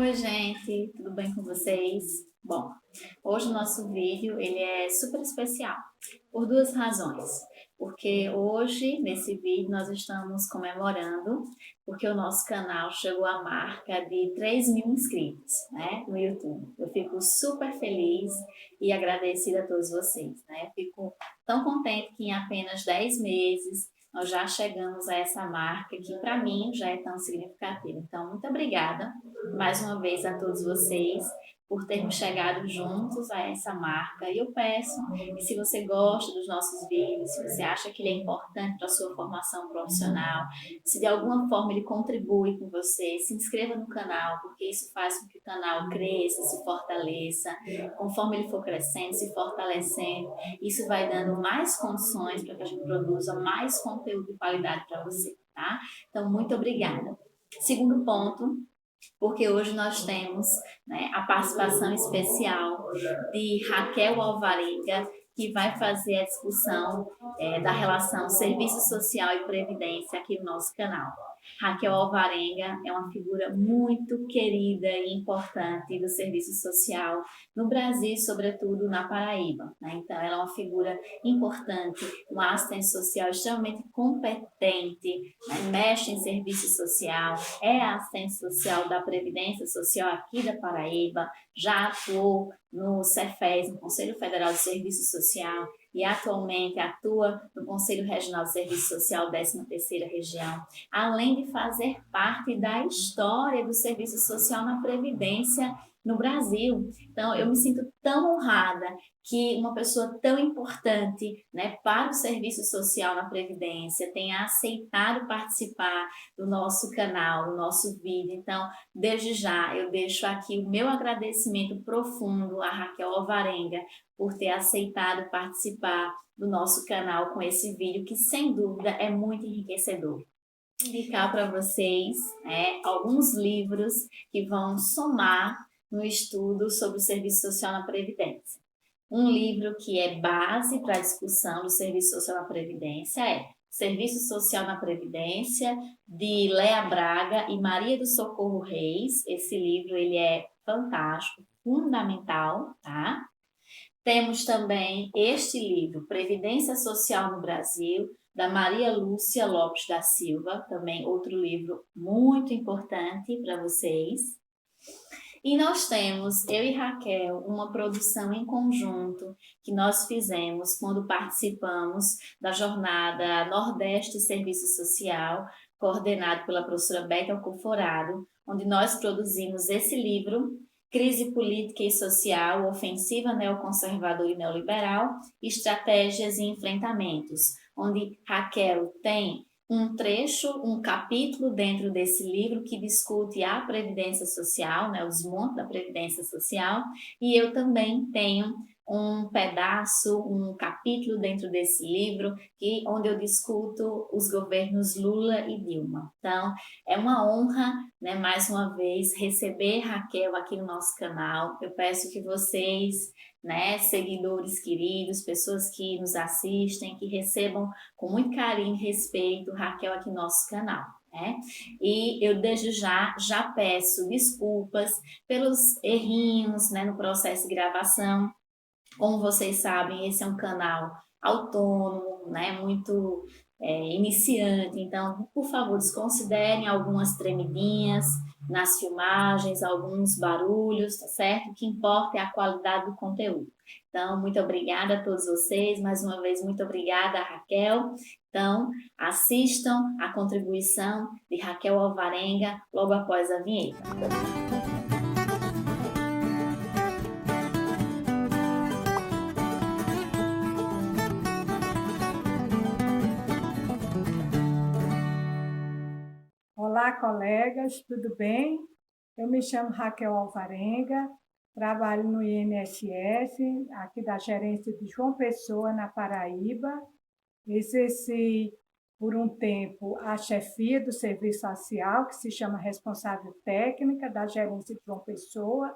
Oi, gente, tudo bem com vocês? Bom, hoje o nosso vídeo ele é super especial por duas razões. Porque hoje, nesse vídeo, nós estamos comemorando porque o nosso canal chegou à marca de 3.000 inscritos, né, no YouTube. Eu fico super feliz e agradecida a todos vocês, né? Fico tão contente que em apenas 10 meses nós já chegamos a essa marca que para mim já é tão significativa. Então, muito obrigada mais uma vez a todos vocês por termos chegado juntos a essa marca. E eu peço que se você gosta dos nossos vídeos, se você acha que ele é importante para a sua formação profissional, se de alguma forma ele contribui com você, se inscreva no canal, porque isso faz com que o canal cresça, se fortaleça. Conforme ele for crescendo, se fortalecendo, isso vai dando mais condições para que a gente produza mais conteúdo de qualidade para você, tá? Então, muito obrigada. Segundo ponto, porque hoje nós temos, né, a participação especial de Raquel Alvarenga, que vai fazer a discussão da relação serviço social e previdência aqui no nosso canal. Raquel Alvarenga é uma figura muito querida e importante do serviço social no Brasil e, sobretudo, na Paraíba, né? Então, ela é uma figura importante, uma assistente social extremamente competente, né? Mexe em serviço social, é assistente social da Previdência Social aqui da Paraíba, já atuou no CEFES, no Conselho Federal de Serviço Social, e atualmente atua no Conselho Regional de Serviço Social 13ª Região, além de fazer parte da história do serviço social na Previdência no Brasil. Então, eu me sinto tão honrada que uma pessoa tão importante, né, para o serviço social na Previdência tenha aceitado participar do nosso canal, do nosso vídeo. Então, desde já, eu deixo aqui o meu agradecimento profundo a Raquel Alvarenga por ter aceitado participar do nosso canal com esse vídeo, que sem dúvida é muito enriquecedor. Vou indicar para vocês alguns livros que vão somar no estudo sobre o serviço social na Previdência. Um livro que é base para a discussão do serviço social na Previdência é Serviço Social na Previdência, de Léa Braga e Maria do Socorro Reis. Esse livro ele é fantástico, fundamental, tá? Temos também este livro, Previdência Social no Brasil, da Maria Lúcia Lopes da Silva, também outro livro muito importante para vocês. E nós temos, eu e Raquel, uma produção em conjunto que nós fizemos quando participamos da jornada Nordeste Serviço Social, coordenado pela professora Beth Alcoforado, onde nós produzimos esse livro, Crise Política e Social, Ofensiva Neoconservadora e Neoliberal, Estratégias e Enfrentamentos, onde Raquel tem um trecho, um capítulo dentro desse livro que discute a Previdência Social, né, o desmonte da Previdência Social, e eu também tenho um pedaço, um capítulo dentro desse livro onde eu discuto os governos Lula e Dilma. Então, é uma honra, né, mais uma vez, receber Raquel aqui no nosso canal. Eu peço que vocês, né, seguidores queridos, pessoas que nos assistem, que recebam com muito carinho e respeito Raquel aqui no nosso canal, né? E eu desde já peço desculpas pelos errinhos, né, no processo de gravação. Como vocês sabem, esse é um canal autônomo, né, muito iniciante, então, por favor, desconsiderem algumas tremidinhas nas filmagens, alguns barulhos, tá certo? O que importa é a qualidade do conteúdo. Então, muito obrigada a todos vocês, mais uma vez, muito obrigada, Raquel. Então, assistam a contribuição de Raquel Alvarenga logo após a vinheta. Olá, colegas, tudo bem? Eu me chamo Raquel Alvarenga, trabalho no INSS, aqui da gerência de João Pessoa, na Paraíba. Exerci por um tempo a chefia do serviço social, que se chama responsável técnica da gerência de João Pessoa.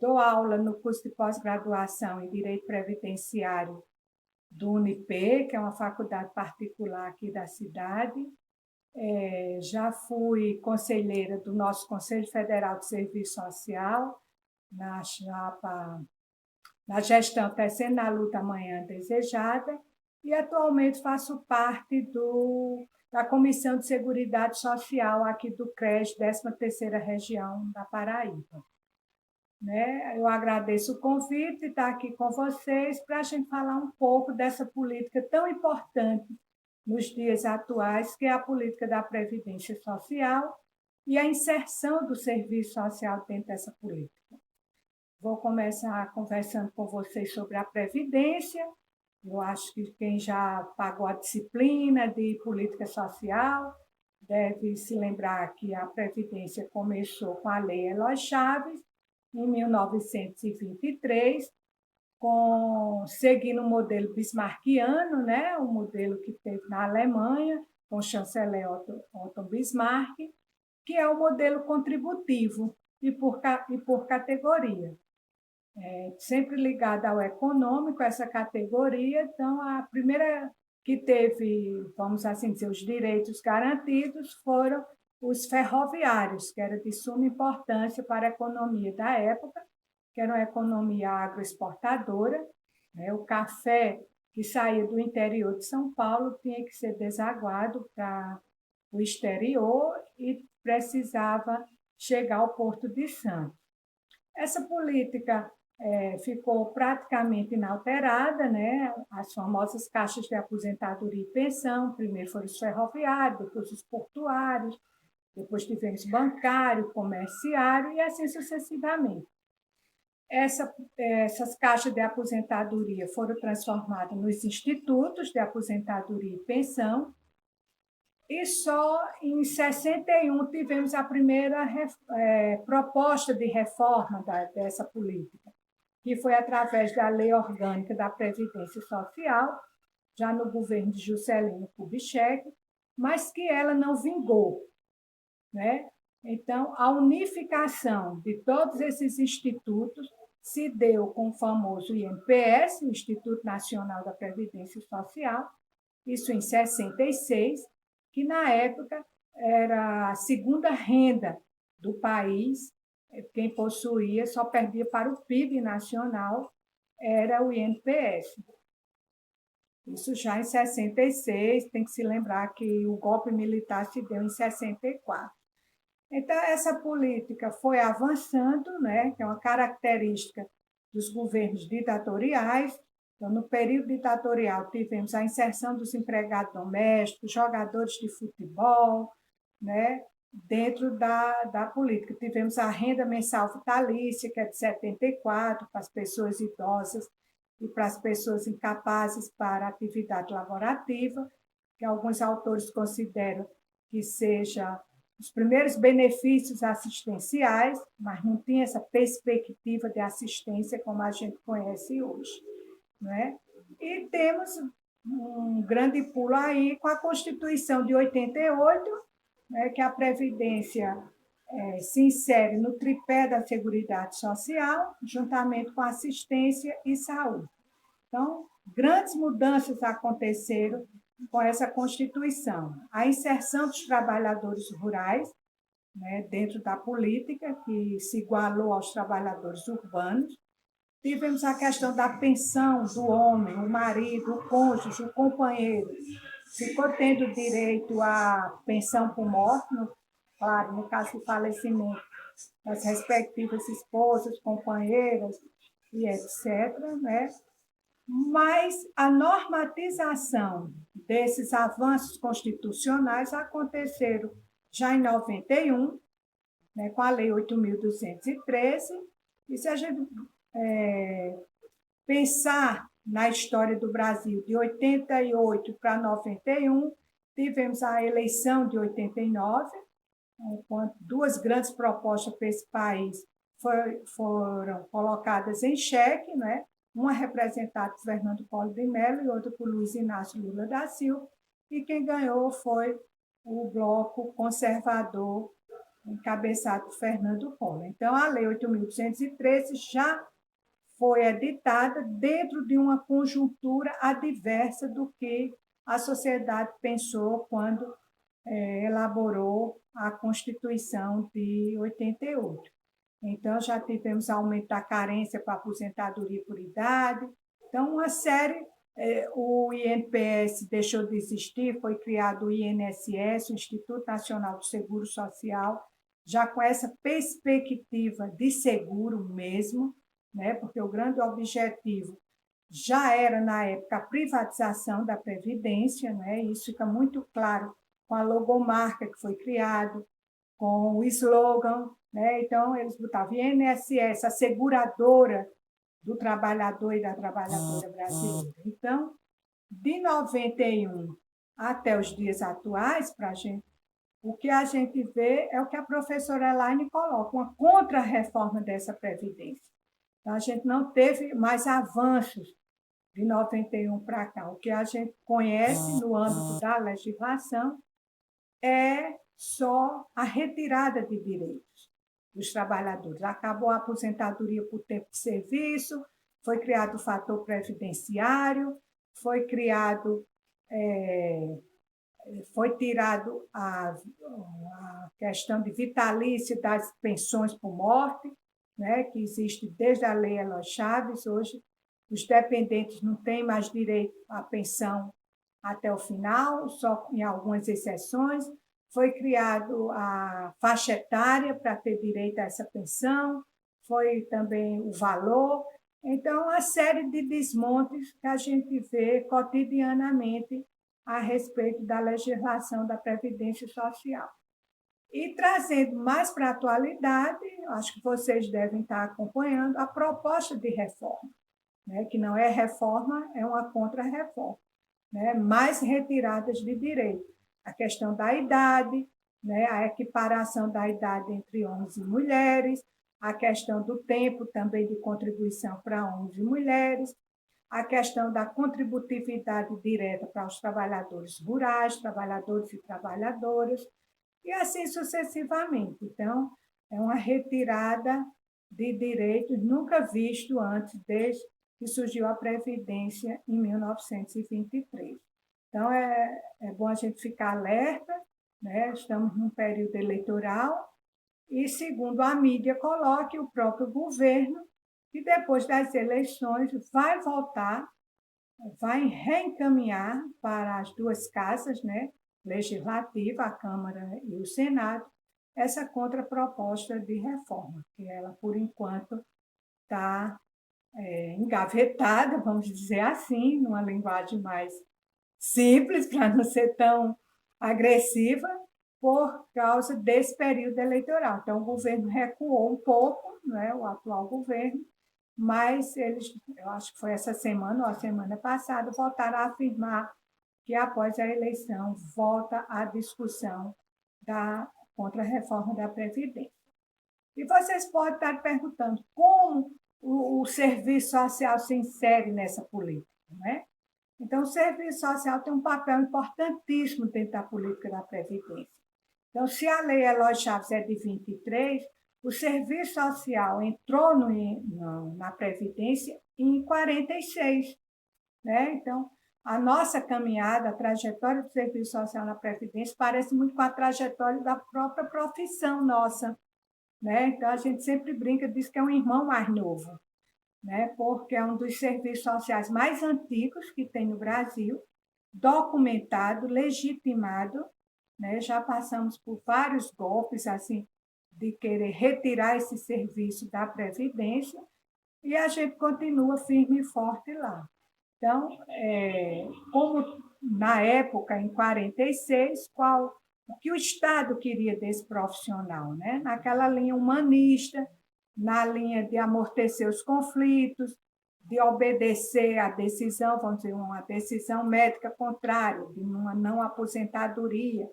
Dou aula no curso de pós-graduação em Direito Previdenciário do UNIP, que é uma faculdade particular aqui da cidade. Já fui conselheira do nosso Conselho Federal de Serviço Social, na chapa, na gestão Tecendo na Luta Amanhã Desejada, e atualmente faço parte da Comissão de Seguridade Social aqui do CRES, 13ª Região da Paraíba. Eu agradeço o convite de estar aqui com vocês para a gente falar um pouco dessa política tão importante nos dias atuais, que é a política da Previdência Social e a inserção do serviço social dentro dessa política. Vou começar conversando com vocês sobre a Previdência. Eu acho que quem já pagou a disciplina de política social deve se lembrar que a Previdência começou com a Lei Eloy Chaves, em 1923, seguindo o modelo bismarckiano, o modelo que teve na Alemanha, com o chanceler Otto Bismarck, que é o modelo contributivo e por categoria. Sempre ligada ao econômico, essa categoria. Então, a primeira que teve, vamos assim dizer, os direitos garantidos foram os ferroviários, que era de suma importância para a economia da época, que era uma economia agroexportadora. O café que saía do interior de São Paulo tinha que ser desaguado para o exterior e precisava chegar ao Porto de Santos. Essa política ficou praticamente inalterada, As famosas caixas de aposentadoria e pensão, primeiro foram os ferroviários, depois os portuários, depois tivemos bancário, comerciário e assim sucessivamente. Essas caixas de aposentadoria foram transformadas nos institutos de aposentadoria e pensão, e só em 61 tivemos a primeira proposta de reforma dessa política, que foi através da Lei Orgânica da Previdência Social, já no governo de Juscelino Kubitschek, mas que ela não vingou. Então, a unificação de todos esses institutos se deu com o famoso INPS, o Instituto Nacional da Previdência Social, isso em 66, que na época era a segunda renda do país. Quem possuía só perdia para o PIB nacional, era o INPS. Isso já em 66, tem que se lembrar que o golpe militar se deu em 64. Então, essa política foi avançando, que é uma característica dos governos ditatoriais. Então, no período ditatorial, tivemos a inserção dos empregados domésticos, jogadores de futebol, dentro da política. Tivemos a renda mensal vitalícia, que é de 74, para as pessoas idosas e para as pessoas incapazes para a atividade laborativa, que alguns autores consideram que seja os primeiros benefícios assistenciais, mas não tinha essa perspectiva de assistência como a gente conhece hoje. E temos um grande pulo aí com a Constituição de 88, que a Previdência se insere no tripé da Seguridade Social, juntamente com assistência e saúde. Então, grandes mudanças aconteceram com essa Constituição. A inserção dos trabalhadores rurais dentro da política, que se igualou aos trabalhadores urbanos. Tivemos a questão da pensão do homem, o marido, o cônjuge, o companheiro. Ficou tendo direito à pensão por morte, claro, no caso do falecimento das respectivas esposas, companheiras e etc. Mas a normatização desses avanços constitucionais aconteceram já em 91, com a Lei 8.213, e se a gente pensar na história do Brasil, de 88 para 91, tivemos a eleição de 89, quando duas grandes propostas para esse país foram colocadas em xeque, uma representada por Fernando Collor de Mello e outra por Luiz Inácio Lula da Silva, e quem ganhou foi o bloco conservador, encabeçado por Fernando Collor. Então, a Lei 8.213 já foi editada dentro de uma conjuntura adversa do que a sociedade pensou quando elaborou a Constituição de 88. Então, já tivemos aumento da carência para aposentadoria por idade. Então, uma série, o INPS deixou de existir, foi criado o INSS, o Instituto Nacional do Seguro Social, já com essa perspectiva de seguro mesmo, né? Porque o grande objetivo já era, na época, a privatização da Previdência, né? Isso fica muito claro com a logomarca que foi criado, com o slogan, né? Então, eles botavam INSS, a seguradora do trabalhador e da trabalhadora brasileira. Então, de 91 até os dias atuais, para a gente, o que a gente vê é o que a professora Elaine coloca, uma contra-reforma dessa Previdência. Então, a gente não teve mais avanços de 91 para cá. O que a gente conhece no âmbito da legislação é só a retirada de direitos dos trabalhadores. Acabou a aposentadoria por tempo de serviço, foi criado o fator previdenciário, foi criado, foi tirado a questão de vitalício das pensões por morte, né, que existe desde a Lei Eloy Chaves. Hoje, os dependentes não têm mais direito à pensão até o final, só em algumas exceções. Foi criado a faixa etária para ter direito a essa pensão, foi também o valor. Então, uma série de desmontes que a gente vê cotidianamente a respeito da legislação da Previdência Social. E trazendo mais para a atualidade, acho que vocês devem estar acompanhando a proposta de reforma, né? Que não é reforma, é uma contra-reforma, né? Mais retiradas de direito. A questão da idade, né? A equiparação da idade entre homens e mulheres, a questão do tempo também de contribuição para homens e mulheres, a questão da contributividade direta para os trabalhadores rurais, trabalhadores e trabalhadoras, e assim sucessivamente. Então, é uma retirada de direitos nunca visto antes, desde que surgiu a Previdência em 1923. Então, é bom a gente ficar alerta, né? Estamos num período eleitoral, e, segundo a mídia coloca, o próprio governo, que depois das eleições vai voltar, vai reencaminhar para as duas casas, né, legislativa, a Câmara e o Senado, essa contraproposta de reforma, que ela, por enquanto, está engavetada, vamos dizer assim, numa linguagem mais simples, para não ser tão agressiva, por causa desse período eleitoral. Então, o governo recuou um pouco, né, o atual governo, mas eles, eu acho que foi essa semana ou a semana passada, voltaram a afirmar que após a eleição volta a discussão da contra-reforma da Previdência. E vocês podem estar perguntando como o serviço social se insere nessa política, né? Então, o serviço social tem um papel importantíssimo dentro da política da Previdência. Então, se a Lei Eloy Chaves é de 23, o serviço social entrou na Previdência em 46. Né? Então, a nossa caminhada, a trajetória do serviço social na Previdência parece muito com a trajetória da própria profissão nossa. Né? Então, a gente sempre brinca, diz que é um irmão mais novo, né? Porque é um dos serviços sociais mais antigos que tem no Brasil, documentado, legitimado, né? Já passamos por vários golpes assim, de querer retirar esse serviço da Previdência, e a gente continua firme e forte lá. Então, como na época, em 46, o que o Estado queria desse profissional, né? Naquela linha humanista, na linha de amortecer os conflitos, de obedecer à decisão, vamos dizer, uma decisão médica contrária, de uma não aposentadoria,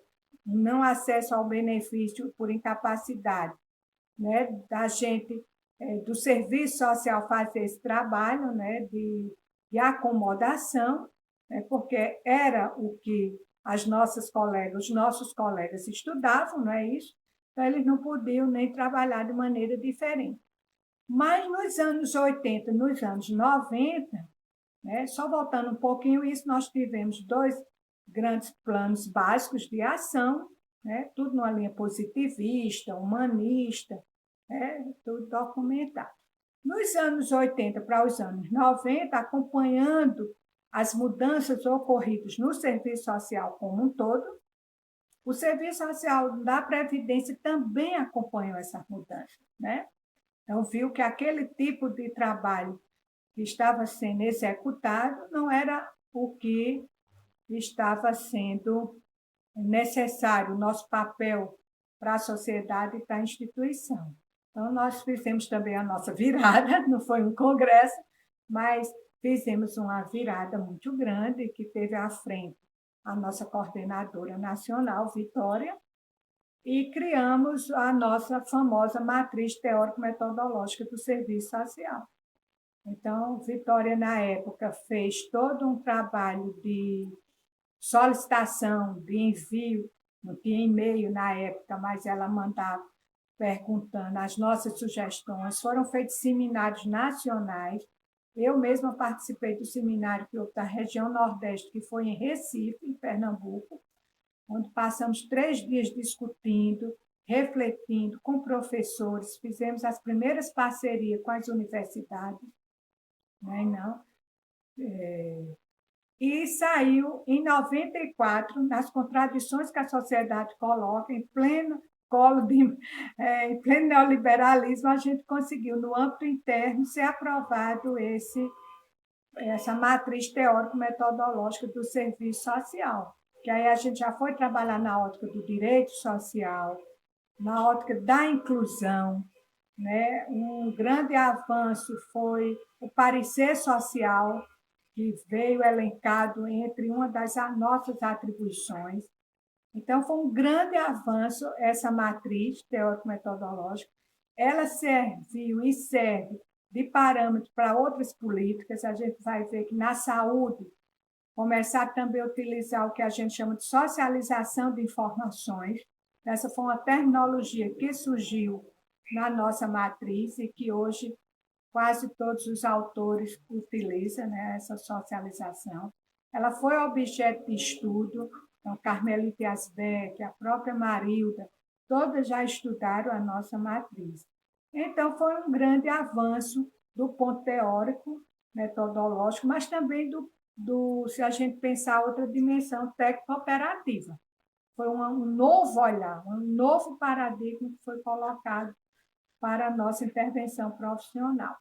um não acesso ao benefício por incapacidade, né? Da gente, do serviço social fazer esse trabalho, né? de acomodação, né? Porque era o que as nossas colegas, os nossos colegas estudavam, não é isso? Então, eles não podiam nem trabalhar de maneira diferente. Mas nos anos 80, nos anos 90, né, só voltando um pouquinho, isso nós tivemos grandes planos básicos de ação, né? Tudo numa linha positivista, humanista, né? Tudo documentado. Nos anos 80 para os anos 90, acompanhando as mudanças ocorridas no serviço social como um todo, o Serviço Social da Previdência também acompanhou essas mudanças, né? Então, viu que aquele tipo de trabalho que estava sendo executado não era o que estava sendo necessário, o nosso papel para a sociedade e para a instituição. Então, nós fizemos também a nossa virada, não foi um congresso, mas fizemos uma virada muito grande, que teve à frente a nossa coordenadora nacional, Vitória, e criamos a nossa famosa matriz teórico-metodológica do serviço social. Então, Vitória, na época, fez todo um trabalho de solicitação, de envio, não tinha e-mail na época, mas ela mandava perguntando as nossas sugestões. Foram feitos seminários nacionais. Eu mesma participei do seminário que houve da região Nordeste, que foi em Recife, em Pernambuco, onde passamos 3 dias discutindo, refletindo com professores, fizemos as primeiras parcerias com as universidades, né? Não, e saiu em 94, nas contradições que a sociedade coloca, em pleno em pleno neoliberalismo, a gente conseguiu, no âmbito interno, ser aprovado essa matriz teórico-metodológica do serviço social, que aí a gente já foi trabalhar na ótica do direito social, na ótica da inclusão, né? Um grande avanço foi o parecer social, que veio elencado entre uma das nossas atribuições. Então, foi um grande avanço essa matriz teórico-metodológica. Ela serviu e serve de parâmetro para outras políticas. A gente vai ver que na saúde, começar também a utilizar o que a gente chama de socialização de informações. Essa foi uma terminologia que surgiu na nossa matriz e que hoje quase todos os autores utilizam, né, essa socialização. Ela foi objeto de estudo, então, Carmelita Asbeck, a própria Marilda, todas já estudaram a nossa matriz. Então, foi um grande avanço do ponto teórico, metodológico, mas também se a gente pensar outra dimensão técnico-operativa. Foi um novo olhar, um novo paradigma que foi colocado para a nossa intervenção profissional.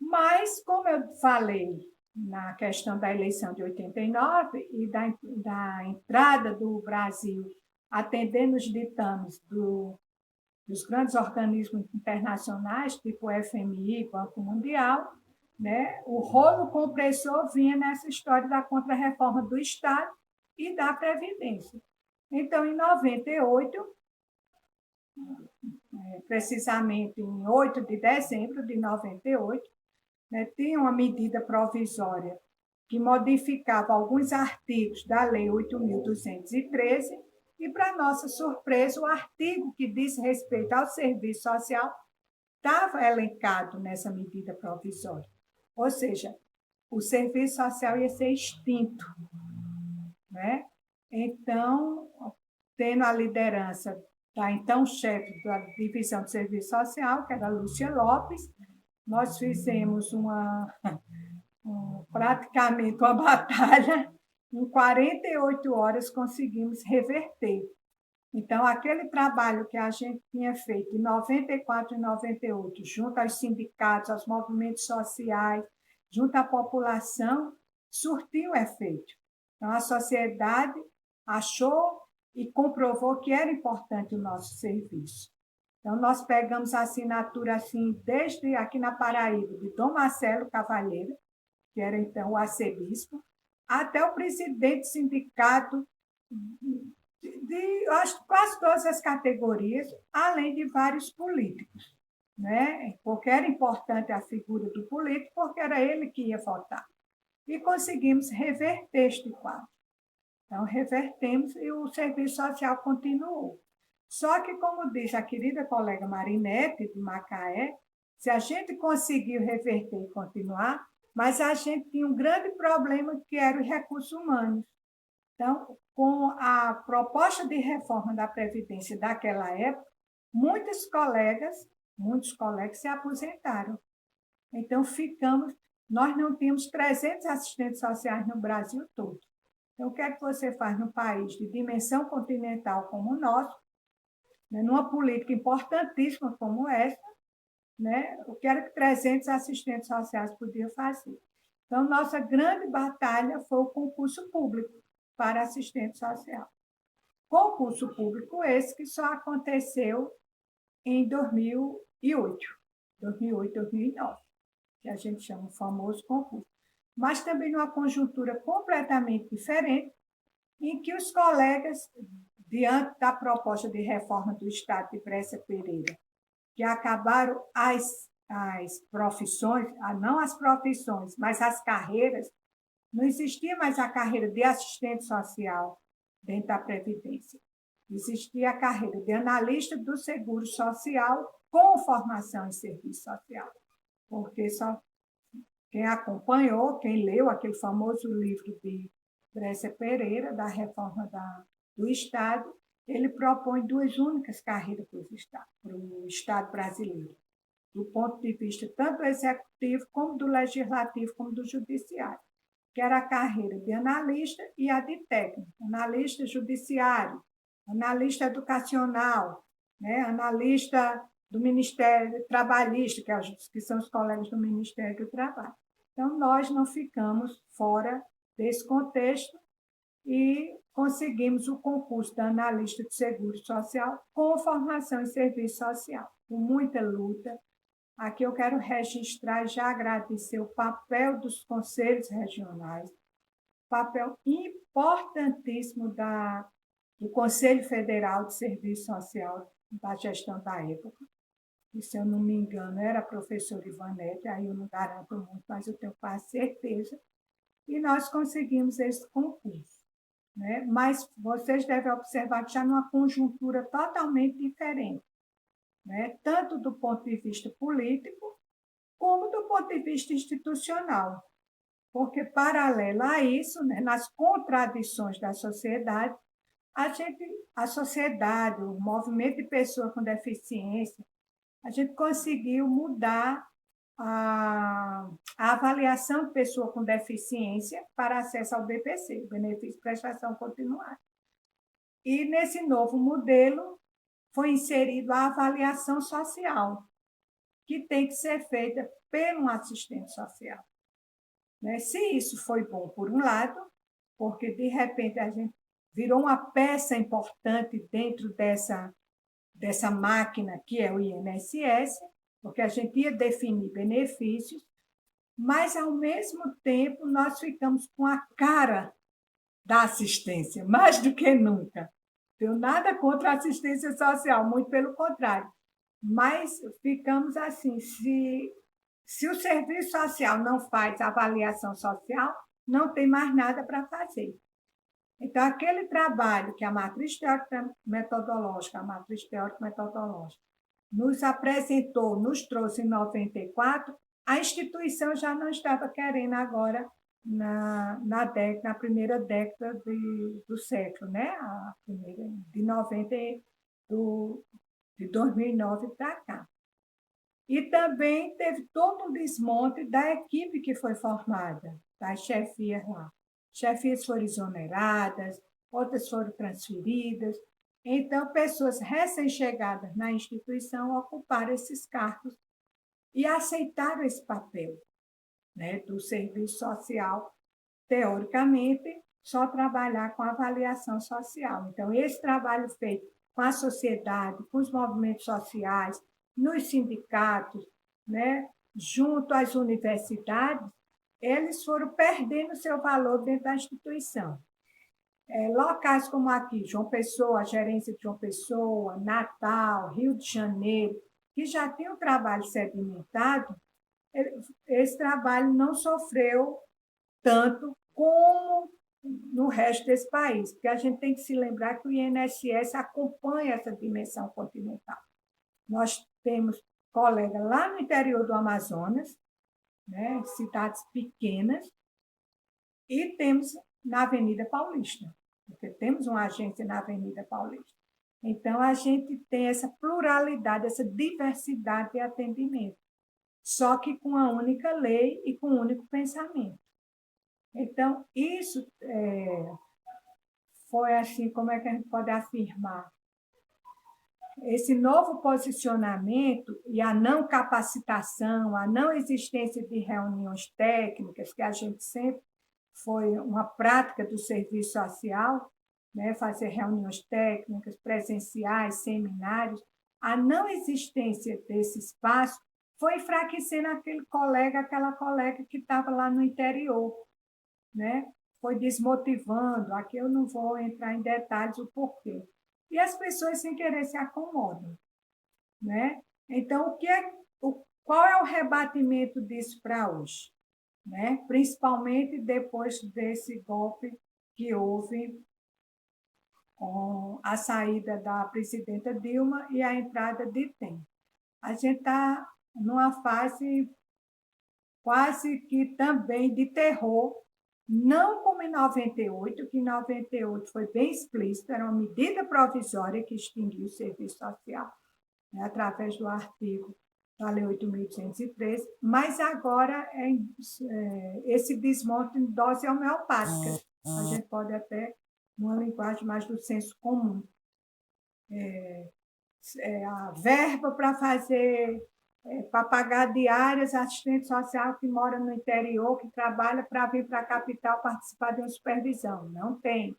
Mas, como eu falei na questão da eleição de 89 e da entrada do Brasil atendendo os ditames dos grandes organismos internacionais, tipo o FMI, Banco Mundial, né, o rolo compressor vinha nessa história da contra-reforma do Estado e da Previdência. Então, em 98, precisamente em 8 de dezembro de 98, né, tinha uma medida provisória que modificava alguns artigos da Lei 8.213 e, para nossa surpresa, o artigo que diz respeito ao serviço social estava elencado nessa medida provisória. Ou seja, o serviço social ia ser extinto, né? Então, tendo a liderança da então chefe da divisão de serviço social, que era a Lúcia Lopes, nós fizemos praticamente uma batalha. Em 48 horas conseguimos reverter. Então, aquele trabalho que a gente tinha feito em 94 e 98, junto aos sindicatos, aos movimentos sociais, junto à população, surtiu efeito. Então, a sociedade achou e comprovou que era importante o nosso serviço. Então, nós pegamos a assinatura assim, desde aqui na Paraíba, de Dom Marcelo Cavalheiro, que era então o arcebispo, até o presidente do sindicato, acho que quase todas as categorias, além de vários políticos, né? Porque era importante a figura do político, porque era ele que ia votar. E conseguimos reverter este quadro. Então, revertemos e o serviço social continuou. Só que, como disse a querida colega Marinete, de Macaé, se a gente conseguiu reverter e continuar, mas a gente tinha um grande problema, que era os recursos humanos. Então, com a proposta de reforma da Previdência daquela época, muitos colegas se aposentaram. Então, nós não tínhamos 300 assistentes sociais no Brasil todo. Então, o que é que você faz num país de dimensão continental como o nosso, né, numa política importantíssima como essa, né, o que era que 300 assistentes sociais podiam fazer? Então, nossa grande batalha foi o concurso público para assistente social. Concurso público esse que só aconteceu em 2008, 2009, que a gente chama o famoso concurso. Mas também numa conjuntura completamente diferente, em que os colegas, diante da proposta de reforma do Estado de Brescia Pereira, que acabaram as profissões, não as profissões, mas as carreiras, não existia mais a carreira de assistente social dentro da Previdência. Existia a carreira de analista do Seguro Social com formação em serviço social. Porque só quem acompanhou, quem leu aquele famoso livro de Brescia Pereira, da reforma do Estado, ele propõe duas únicas carreiras para o Estado brasileiro, do ponto de vista tanto do executivo, como do legislativo, como do judiciário, que era a carreira de analista e a de técnico, analista judiciário, analista educacional, né? Analista do Ministério Trabalhista, que são os colegas do Ministério do Trabalho. Então, nós não ficamos fora desse contexto e conseguimos o concurso de analista de seguro social com formação em serviço social, com muita luta. Aqui eu quero registrar e já agradecer o papel dos conselhos regionais, papel importantíssimo do Conselho Federal de Serviço Social da gestão da época, e, se eu não me engano, era a professora Ivanete, aí eu não garanto muito, mas eu tenho quase certeza, e nós conseguimos esse concurso. Né? Mas vocês devem observar que já numa conjuntura totalmente diferente, né? Tanto do ponto de vista político, como do ponto de vista institucional. Porque, paralelo a isso, né, nas contradições da sociedade, a sociedade, o movimento de pessoas com deficiência, a gente conseguiu mudar a avaliação de pessoa com deficiência para acesso ao BPC, benefício de prestação continuada. E, nesse novo modelo, foi inserido a avaliação social, que tem que ser feita pelo assistente social. Né? Se isso foi bom, por um lado, porque, de repente, a gente virou uma peça importante dentro dessa máquina que é o INSS, porque a gente ia definir benefícios, mas, ao mesmo tempo, nós ficamos com a cara da assistência, mais do que nunca. Tenho nada contra a assistência social, muito pelo contrário. Mas ficamos assim, se o serviço social não faz avaliação social, não tem mais nada para fazer. Então, aquele trabalho que a matriz teórico-metodológica nos apresentou, nos trouxe em 94, a instituição já não estava querendo agora na primeira década do século, né? A primeira, de 90, de 2009 para cá. E também teve todo um desmonte da equipe que foi formada, das chefias lá. Chefias foram exoneradas, outras foram transferidas. Então, pessoas recém-chegadas na instituição ocuparam esses cargos e aceitaram esse papel, né, do serviço social, teoricamente, só trabalhar com avaliação social. Então, esse trabalho feito com a sociedade, com os movimentos sociais, nos sindicatos, né, junto às universidades, eles foram perdendo seu valor dentro da instituição. Locais como aqui, João Pessoa, a gerência de João Pessoa, Natal, Rio de Janeiro, que já tinham um trabalho sedimentado, esse trabalho não sofreu tanto como no resto desse país, porque a gente tem que se lembrar que o INSS acompanha essa dimensão continental. Nós temos colegas lá no interior do Amazonas, né, cidades pequenas, e temos na Avenida Paulista. porque temos uma agência na Avenida Paulista. Então, a gente tem essa pluralidade, essa diversidade de atendimento, só que com a única lei e com um único pensamento. Então, isso foi assim, como é que a gente pode afirmar? Esse novo posicionamento e a não capacitação, a não existência de reuniões técnicas, que a gente sempre foi uma prática do serviço social, né, fazer reuniões técnicas, presenciais, seminários, a não existência desse espaço foi enfraquecendo aquele colega, aquela colega que estava lá no interior, né? Foi desmotivando. Aqui eu não vou entrar em detalhes o porquê. E as pessoas, sem querer, se acomodam, né? Então, qual é o rebatimento disso para hoje? Né? Principalmente depois desse golpe que houve com a saída da presidenta Dilma e a entrada de Temer. A gente está numa fase quase que também de terror, não como em 98, que em 98 foi bem explícito, era uma medida provisória que extinguiu o serviço social, né, através do artigo da Lei 8.213, mas agora esse desmonte em dose homeopática. A gente pode até, numa linguagem mais do senso comum. A verba para fazer, para pagar diárias, assistente social que mora no interior, que trabalha para vir para a capital participar de uma supervisão. Não tem.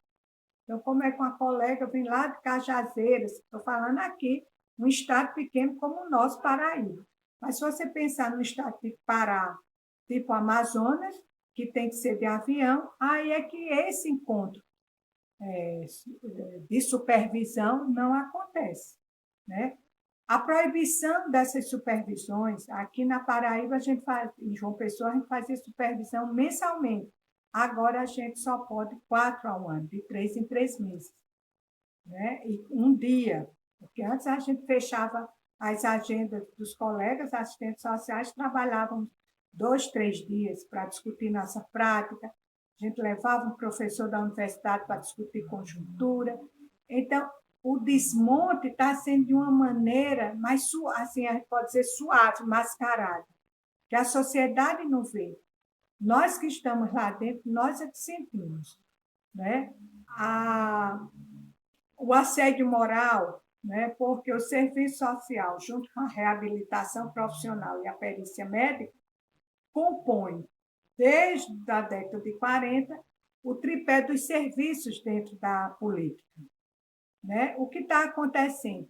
Então, como é que uma colega vem lá de Cajazeiras, estou falando aqui, um estado pequeno como o nosso, Paraíba. Mas se você pensar no estado de Pará, tipo Amazonas, que tem que ser de avião, aí é que esse encontro de supervisão não acontece, né? A proibição dessas supervisões, aqui na Paraíba, a gente faz, em João Pessoa, a gente fazia supervisão mensalmente. Agora a gente só pode 4 ao ano, de 3 em 3 meses. Né? E um dia, porque antes a gente fechava as agendas dos colegas assistentes sociais, trabalhávamos 2, 3 dias para discutir nossa prática, a gente levava um professor da universidade para discutir conjuntura. Então, o desmonte está sendo de uma maneira mais, assim, a gente pode dizer suave, mascarada, que a sociedade não vê. Nós que estamos lá dentro, nós é que sentimos. Né? O assédio moral, né? Porque o serviço social, junto com a reabilitação profissional e a perícia médica, compõe, desde a década de 40, o tripé dos serviços dentro da política. Né? O que está acontecendo?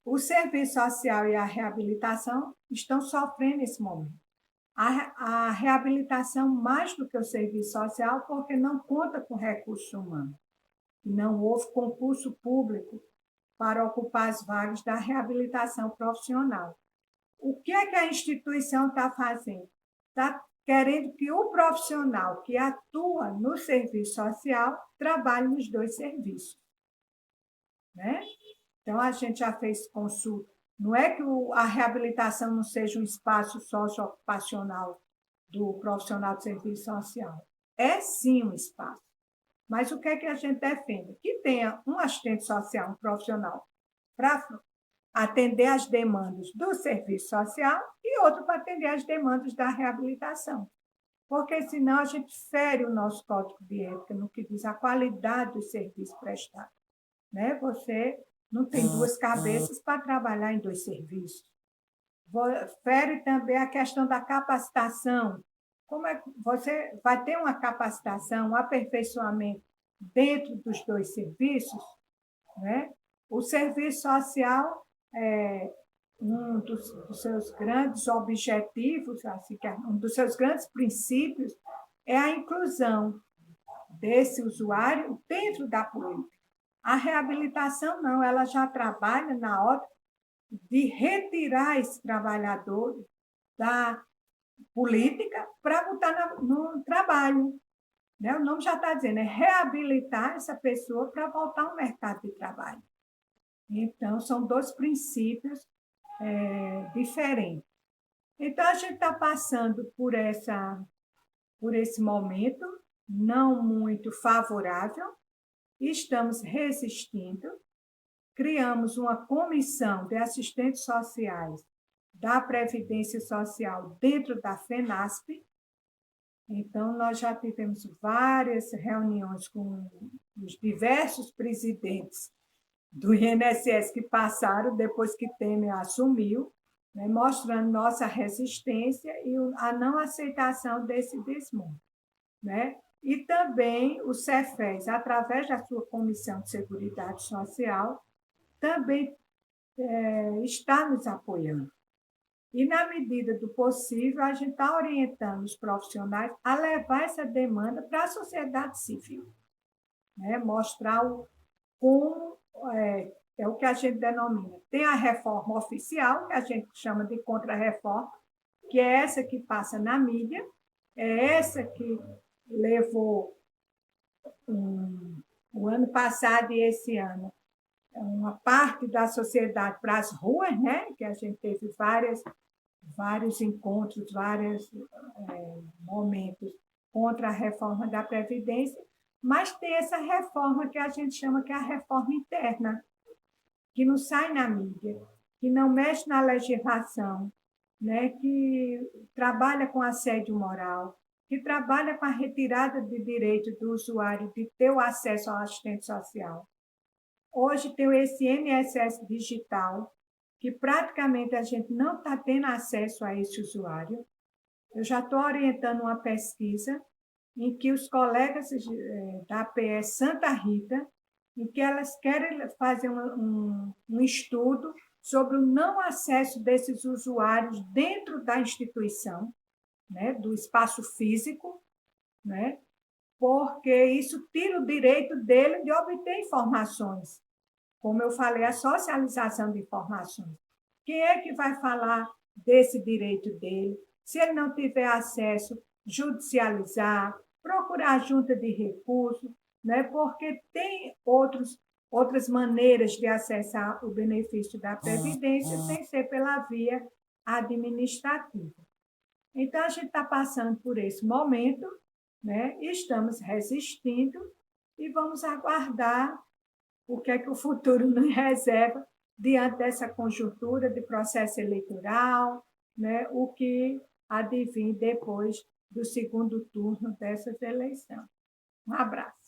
O serviço social e a reabilitação estão sofrendo esse momento. A reabilitação mais do que o serviço social, porque não conta com recursos humanos. Não houve concurso público para ocupar as vagas da reabilitação profissional. O que é que a instituição está fazendo? Está querendo que o profissional que atua no serviço social trabalhe nos 2 serviços. Né? Então, a gente já fez consulta. Não é que a reabilitação não seja um espaço socioocupacional do profissional de serviço social. É sim um espaço. Mas o que é que a gente defende? Que tenha um assistente social, um profissional, para atender às demandas do serviço social e outro para atender às demandas da reabilitação. Porque senão a gente fere o nosso código de ética no que diz a qualidade do serviço prestado. Né? Você não tem 2 cabeças para trabalhar em 2 serviços. Fere também a questão da capacitação. Como é que você vai ter uma capacitação, um aperfeiçoamento dentro dos 2 serviços? Né? O serviço social um dos seus grandes objetivos, assim, um dos seus grandes princípios é a inclusão desse usuário dentro da política. A reabilitação não, ela já trabalha na hora de retirar esse trabalhador da política para botar no trabalho. Né? O nome já está dizendo, é reabilitar essa pessoa para voltar ao mercado de trabalho. Então, são 2 princípios diferentes. Então, a gente está passando por esse momento, não muito favorável, estamos resistindo, criamos uma comissão de assistentes sociais da Previdência Social dentro da FENASP. Então, nós já tivemos várias reuniões com os diversos presidentes do INSS que passaram depois que Temer assumiu, né, mostrando nossa resistência e a não aceitação desse desmonte, né? E também o Cefes, através da sua Comissão de Seguridade Social, também está nos apoiando. E, na medida do possível, a gente está orientando os profissionais a levar essa demanda para a sociedade civil, né? Mostrar como é o que a gente denomina. Tem a reforma oficial, que a gente chama de contra-reforma, que é essa que passa na mídia, é essa que levou o ano passado e esse ano uma parte da sociedade para as ruas, né? Que a gente teve vários encontros, vários momentos contra a reforma da Previdência, mas tem essa reforma que a gente chama que é a reforma interna, que não sai na mídia, que não mexe na legislação, né? Que trabalha com assédio moral, que trabalha com a retirada de direito do usuário de ter o acesso ao assistente social. Hoje tem esse INSS digital, que praticamente a gente não está tendo acesso a esse usuário. Eu já estou orientando uma pesquisa em que os colegas da APS Santa Rita, em que elas querem fazer um estudo sobre o não acesso desses usuários dentro da instituição, né, do espaço físico, né, porque isso tira o direito dele de obter informações. Como eu falei, a socialização de informações. Quem é que vai falar desse direito dele? Se ele não tiver acesso, judicializar, procurar a junta de recursos, né? Porque tem outras maneiras de acessar o benefício da Previdência sem ser pela via administrativa. Então, a gente está passando por esse momento, né? Estamos resistindo e vamos aguardar o que é que o futuro nos reserva diante dessa conjuntura de processo eleitoral, né? O que advém depois do segundo turno dessas eleições. Um abraço.